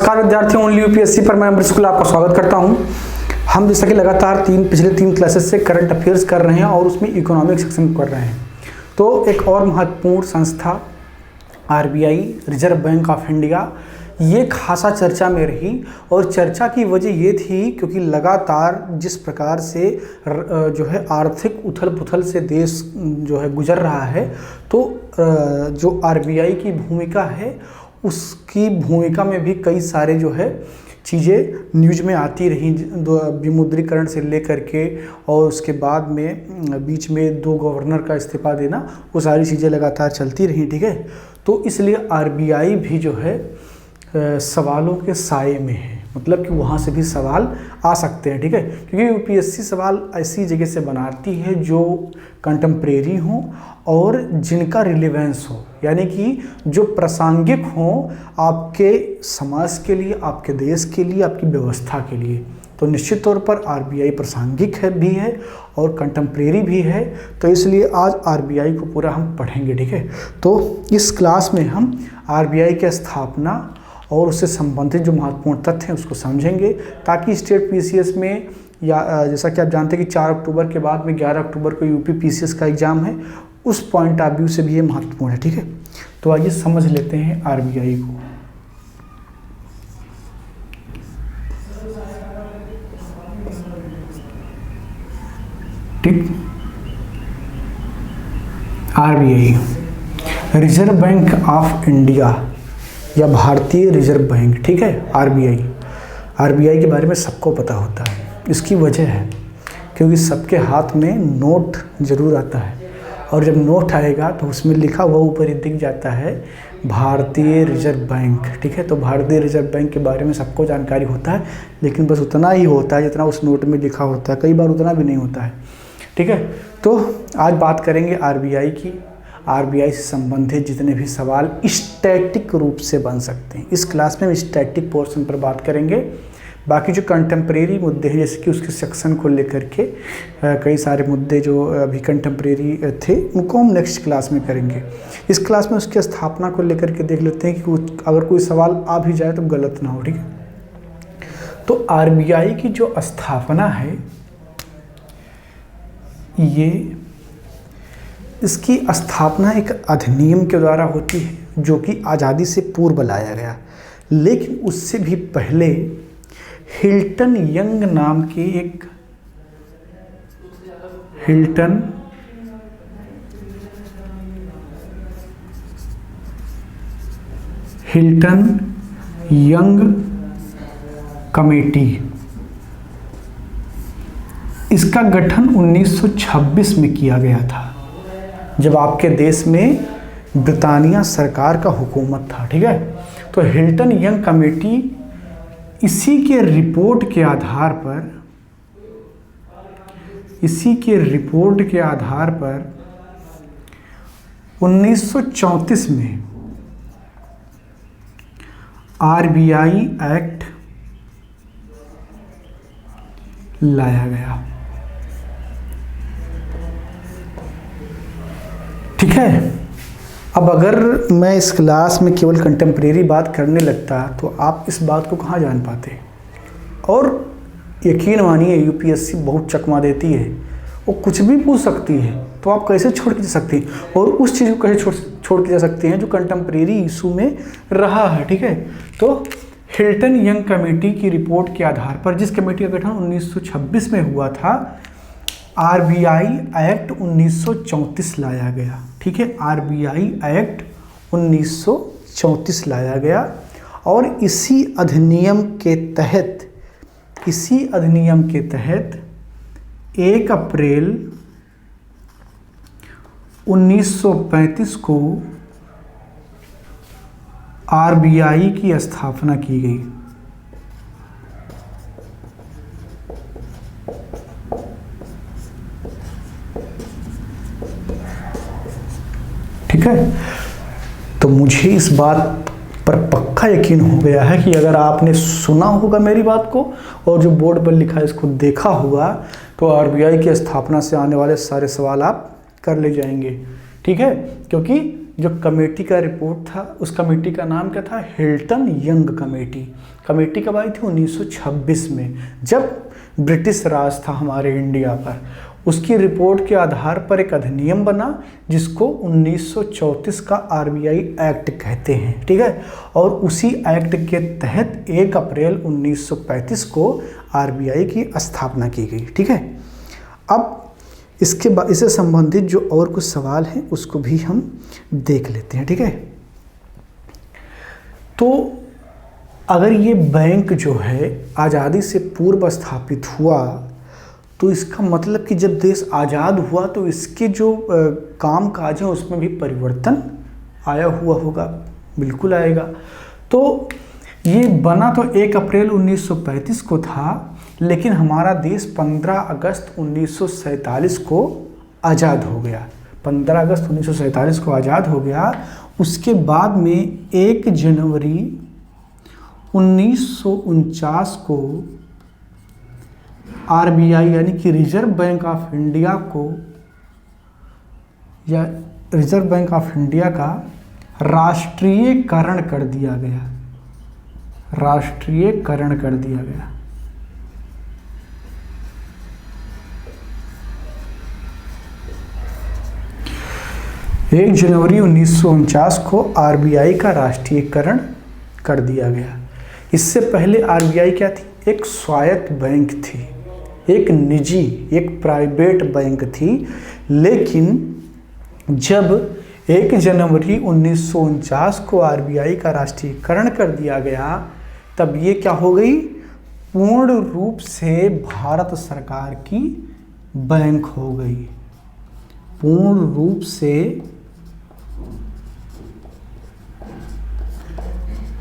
नमस्कार विद्यार्थियों, only UPSC पर मैं अमृत शुक्ला आपका स्वागत करता हूं। हम जैसा कि लगातार पिछले तीन क्लासेस से करंट अफेयर्स कर रहे हैं और उसमें इकोनॉमिक सेक्शन कर रहे हैं। तो एक और महत्वपूर्ण संस्था RBI, reserve bank of India, ये खासा चर्चा में रही और चर्चा की वजह ये थी क्योंकि लगातार जिस प्रकार से जो है आर्थिक उथल पुथल से देश जो है गुजर रहा है, तो जो आरबीआई की भूमिका है उसकी भूमिका में भी कई सारे जो है चीज़ें न्यूज में आती रही। विमुद्रीकरण से लेकर के और उसके बाद में बीच में 2 गवर्नर का इस्तीफा देना, वो सारी चीज़ें लगातार चलती रही। ठीक है, तो इसलिए आरबीआई भी जो है सवालों के साए में है, मतलब कि वहाँ से भी सवाल आ सकते हैं। ठीक है, क्योंकि यूपीएससी सवाल ऐसी जगह से बनाती है जो कंटेम्प्रेरी हो और जिनका रिलेवेंस हो, यानी कि जो प्रासंगिक हो आपके समाज के लिए, आपके देश के लिए, आपकी व्यवस्था के लिए। तो निश्चित तौर पर आरबीआई प्रासंगिक भी है और कंटेम्प्रेरी भी है, तो इसलिए आज आरबीआई को पूरा हम पढ़ेंगे। ठीक है, तो इस क्लास में हम आरबीआई की स्थापना और उससे संबंधित जो महत्वपूर्ण तथ्य हैं उसको समझेंगे, ताकि स्टेट पीसीएस में या जैसा कि आप जानते हैं कि 4 अक्टूबर के बाद में 11 अक्टूबर को यूपी पीसीएस का एग्ज़ाम है, उस पॉइंट ऑफ व्यू से भी ये महत्वपूर्ण है। ठीक है, तो आइए समझ लेते हैं आरबीआई को। ठीक, RBI reserve bank of India या भारतीय रिजर्व बैंक। ठीक है, आरबीआई के बारे में सबको पता होता है। इसकी वजह है क्योंकि सबके हाथ में नोट जरूर आता है और जब नोट आएगा तो उसमें लिखा हुआ ऊपर ही दिख जाता है भारतीय रिजर्व बैंक। ठीक है, तो भारतीय रिजर्व बैंक के बारे में सबको जानकारी होता है, लेकिन बस उतना ही होता है जितना उस नोट में लिखा होता है, कई बार उतना भी नहीं होता है। ठीक है, तो आज बात करेंगे आरबीआई की। आरबीआई से संबंधित जितने भी सवाल स्टैटिक रूप से बन सकते हैं, इस क्लास में हम स्टैटिक पोर्शन पर बात करेंगे। बाकी जो कंटेम्प्रेरी मुद्दे हैं, जैसे कि उसके सेक्शन को लेकर के कई सारे मुद्दे जो अभी कंटेम्प्रेरी थे, उनको हम नेक्स्ट क्लास में करेंगे। इस क्लास में उसकी स्थापना को लेकर के देख लेते हैं कि अगर कोई सवाल आ भी जाए तो गलत ना हो। ठीक है, तो आरबीआई की जो स्थापना है, ये इसकी स्थापना एक अधिनियम के द्वारा होती है जो कि आज़ादी से पूर्व लाया गया, लेकिन उससे भी पहले हिल्टन यंग नाम के एक हिल्टन यंग कमेटी, इसका गठन 1926 में किया गया था, जब आपके देश में ब्रिटानिया सरकार का हुकूमत था। ठीक है, तो हिल्टन यंग कमेटी इसी के रिपोर्ट के आधार पर 1934 में आरबीआई एक्ट लाया गया। ठीक है, अब अगर मैं इस क्लास में केवल कंटेम्प्रेरी बात करने लगता तो आप इस बात को कहाँ जान पाते। और यकीन मानिए यूपीएससी बहुत चकमा देती है, वो कुछ भी पूछ सकती है, तो आप कैसे छोड़ के जा सकते हैं, और उस चीज़ को कैसे छोड़ के जा सकते हैं जो कंटेम्प्रेरी इशू में रहा है। ठीक है, तो हिल्टन यंग कमेटी की रिपोर्ट के आधार पर, जिस कमेटी का गठन 1926 में हुआ था, आरबीआई एक्ट 1934 लाया गया। ठीक है, आरबीआई एक्ट 1934 लाया गया और इसी अधिनियम के तहत 1 अप्रैल 1935 को आरबीआई की स्थापना की गई। ठीक है, तो मुझे इस बात पर पक्का यकीन हो गया है कि अगर आपने सुना होगा मेरी बात को और जो बोर्ड पर लिखा है इसको देखा हुआ, तो आरबीआई की स्थापना से आने वाले सारे सवाल आप कर ले जाएंगे। ठीक है, क्योंकि जो कमेटी का रिपोर्ट था, उस कमेटी का नाम क्या था? Hilton young committee. कमेटी कब आई थी? 1926 में, जब ब्रिटिश राज था हमारे इंडिया पर। उसकी रिपोर्ट के आधार पर एक अधिनियम बना जिसको 1934 का आरबीआई एक्ट कहते हैं, ठीक है। और उसी एक्ट के तहत 1 अप्रैल 1935 को आरबीआई की स्थापना की गई, ठीक है। अब इसके बाद इससे संबंधित जो और कुछ सवाल हैं उसको भी हम देख लेते हैं, ठीक है। तो अगर ये बैंक जो है आज़ादी से पूर्व स्थापित हुआ तो इसका मतलब कि जब देश आज़ाद हुआ तो इसके जो काम काज हैं उसमें भी परिवर्तन आया हुआ होगा, बिल्कुल आएगा। तो ये बना तो 1 अप्रैल 1935 को था, लेकिन हमारा देश 15 अगस्त 1947 को आज़ाद हो गया। 15 अगस्त 1947 को आज़ाद हो गया। उसके बाद में 1 जनवरी 1949 को आरबीआई यानी कि रिजर्व बैंक ऑफ इंडिया को, या रिजर्व बैंक ऑफ इंडिया का राष्ट्रीयकरण कर दिया गया। राष्ट्रीयकरण कर दिया गया। एक जनवरी 1949 को आरबीआई का राष्ट्रीयकरण कर दिया गया। इससे पहले आरबीआई क्या थी? एक स्वायत्त बैंक थी, एक निजी, एक प्राइवेट बैंक थी। लेकिन जब 1 जनवरी 1949 को आरबीआई का राष्ट्रीयकरण कर दिया गया तब ये क्या हो गई? पूर्ण रूप से भारत सरकार की बैंक हो गई। पूर्ण रूप से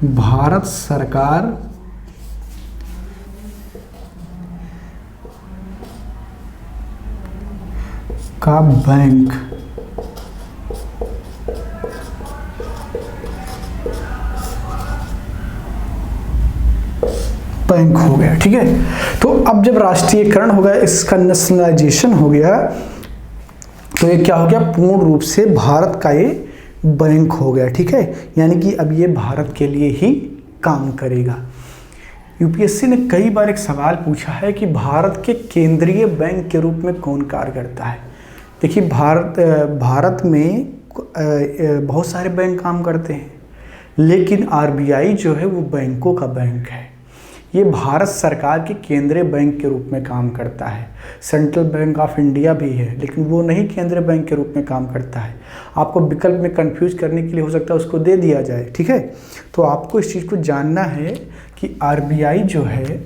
भारत सरकार का बैंक हो गया, ठीक है। तो अब जब राष्ट्रीयकरण हो गया, इसका नेशनलाइजेशन हो गया, तो ये क्या हो गया? पूर्ण रूप से भारत का ये बैंक हो गया, ठीक है। यानी कि अब ये भारत के लिए ही काम करेगा। यूपीएससी ने कई बार एक सवाल पूछा है कि भारत के केंद्रीय बैंक के रूप में कौन कार्य करता है। देखिए, भारत में बहुत सारे बैंक काम करते हैं, लेकिन आरबीआई जो है वो बैंकों का बैंक है। ये भारत सरकार के केंद्रीय बैंक के रूप में काम करता है। सेंट्रल बैंक ऑफ इंडिया भी है, लेकिन वो नहीं केंद्रीय बैंक के रूप में काम करता है। आपको विकल्प में कंफ्यूज करने के लिए हो सकता है उसको दे दिया जाए, ठीक है। तो आपको इस चीज़ को जानना है कि आरबीआई जो है,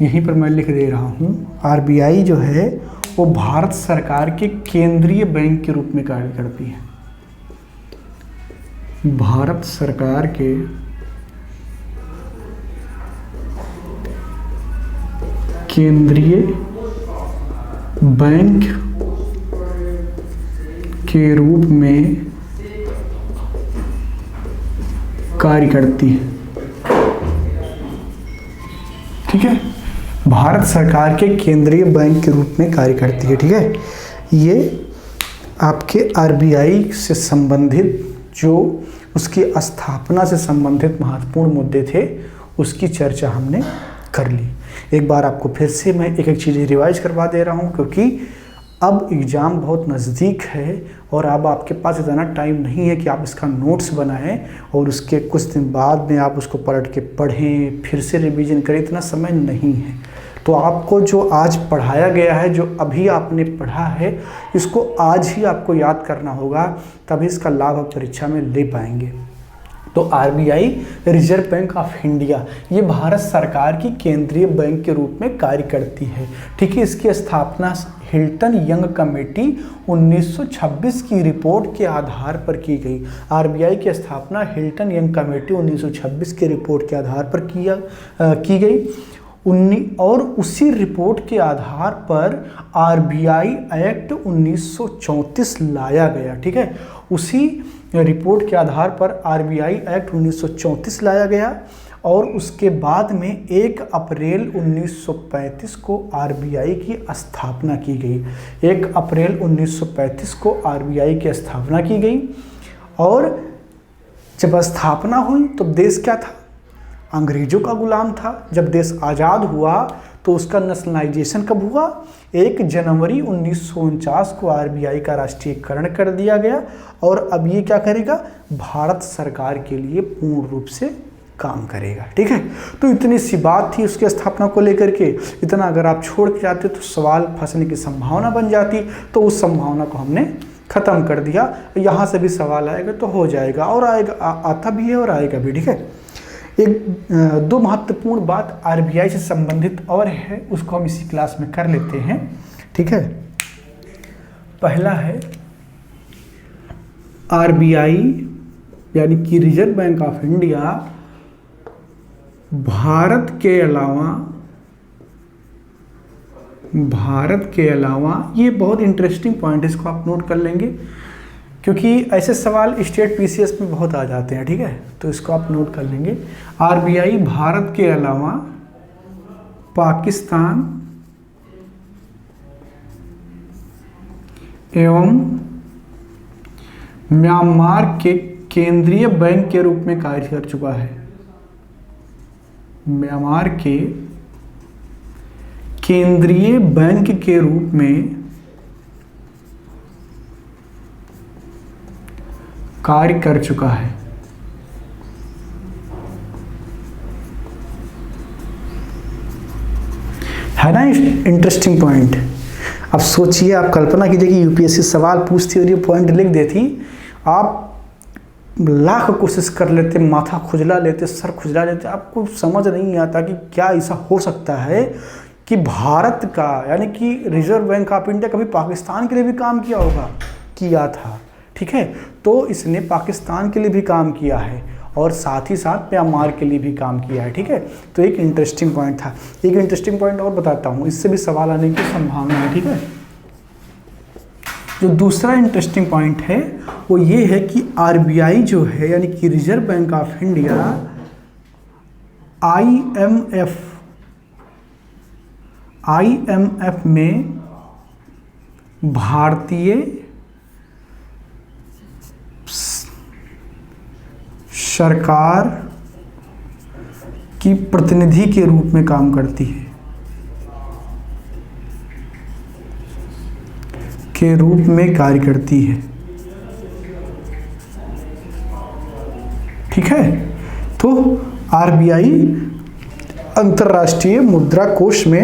यहीं पर मैं लिख दे रहा हूँ, आरबीआई जो है वो भारत सरकार के केंद्रीय बैंक के रूप में कार्य करती है। भारत सरकार के केंद्रीय बैंक के रूप में कार्य करती है, ठीक है। भारत सरकार के केंद्रीय बैंक के रूप में कार्य करती है, ठीक है। ये आपके आरबीआई से संबंधित, जो उसकी स्थापना से संबंधित महत्वपूर्ण मुद्दे थे, उसकी चर्चा हमने कर ली। एक बार आपको फिर से मैं एक एक चीज़ रिवाइज करवा दे रहा हूँ, क्योंकि अब एग्ज़ाम बहुत नज़दीक है और अब आपके पास इतना टाइम नहीं है कि आप इसका नोट्स बनाएं और उसके कुछ दिन बाद में आप उसको पलट के पढ़ें, फिर से रिवीजन करें। इतना समय नहीं है। तो आपको जो आज पढ़ाया गया है, जो अभी आपने पढ़ा है, इसको आज ही आपको याद करना होगा, तभी इसका लाभ आप परीक्षा में ले पाएंगे। तो RBI reserve bank of India ये भारत सरकार की केंद्रीय बैंक के रूप में कार्य करती है, ठीक है। इसकी स्थापना हिल्टन यंग कमेटी 1926 की रिपोर्ट के आधार पर की गई। आरबीआई की स्थापना हिल्टन यंग कमेटी 1926 की रिपोर्ट के आधार पर की गई। और उसी रिपोर्ट के आधार पर आरबीआई एक्ट 1934 लाया गया, ठीक है। उसी रिपोर्ट के आधार पर आरबीआई एक्ट 1934 लाया गया और उसके बाद में 1 अप्रैल 1935 को आरबीआई की स्थापना की गई। 1 अप्रैल 1935 को आरबीआई की स्थापना की गई। और जब स्थापना हुई तो देश क्या था? अंग्रेजों का गुलाम था। जब देश आज़ाद हुआ तो उसका नेशनलाइजेशन कब हुआ? 1 जनवरी 1949 को आरबीआई का राष्ट्रीयकरण कर दिया गया। और अब ये क्या करेगा? भारत सरकार के लिए पूर्ण रूप से काम करेगा। ठीक है, तो इतनी सी बात थी उसकी स्थापना को लेकर के। इतना अगर आप छोड़ के जाते तो सवाल फंसने की संभावना बन जाती, तो उस संभावना को हमने खत्म कर दिया। यहाँ से भी सवाल आएगा तो हो जाएगा, और आएगा, आता भी है और आएगा भी। ठीक है, एक 2 महत्वपूर्ण बात आरबीआई से संबंधित और है, उसको हम इसी क्लास में कर लेते हैं। ठीक है, पहला है आरबीआई यानी कि reserve bank of India Bharat के अलावा ये बहुत इंटरेस्टिंग पॉइंट है, इसको आप नोट कर लेंगे क्योंकि ऐसे सवाल स्टेट पीसीएस में बहुत आ जाते हैं। ठीक है, तो इसको आप नोट कर लेंगे। आरबीआई भारत के अलावा पाकिस्तान एवं म्यांमार के केंद्रीय बैंक के रूप में कार्य कर चुका है। म्यांमार के केंद्रीय बैंक के रूप में कार्य कर चुका है। ना इंटरेस्टिंग पॉइंट। अब सोचिए, आप कल्पना कीजिए कि यूपीएससी सवाल पूछती और ये पॉइंट लिख देती, आप लाख कोशिश कर लेते, माथा खुजला लेते, सर खुजला लेते, आपको समझ नहीं आता कि क्या ऐसा हो सकता है कि भारत का यानी कि रिजर्व बैंक ऑफ इंडिया कभी पाकिस्तान के लिए भी काम किया होगा, किया था। ठीक है, तो इसने पाकिस्तान के लिए भी काम किया है और साथ ही साथ म्यांमार के लिए भी काम किया है। ठीक है, तो एक इंटरेस्टिंग पॉइंट था। एक इंटरेस्टिंग पॉइंट और बताता हूँ, इससे भी सवाल आने की संभावना है। ठीक है, जो दूसरा इंटरेस्टिंग पॉइंट है वो ये है कि आरबीआई जो है यानी कि reserve bank of India IMF में भारतीय सरकार की प्रतिनिधि के रूप में काम करती है, के रूप में कार्य करती है। ठीक है, तो आरबीआई अंतर्राष्ट्रीय मुद्रा कोष में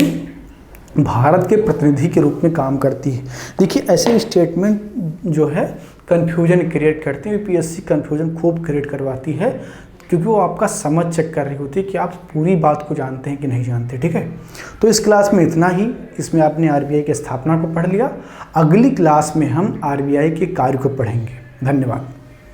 भारत के प्रतिनिधि के रूप में काम करती है। देखिए, ऐसे स्टेटमेंट जो है कंफ्यूजन क्रिएट करते हैं, यूपीएससी कंफ्यूजन खूब क्रिएट करवाती है क्योंकि वो आपका समझ चेक कर रही होती है कि आप पूरी बात को जानते हैं कि नहीं जानते। ठीक है, तो इस क्लास में इतना ही। इसमें आपने आरबीआई की स्थापना को पढ़ लिया। अगली क्लास में हम आरबीआई के कार्य को पढ़ेंगे। धन्यवाद।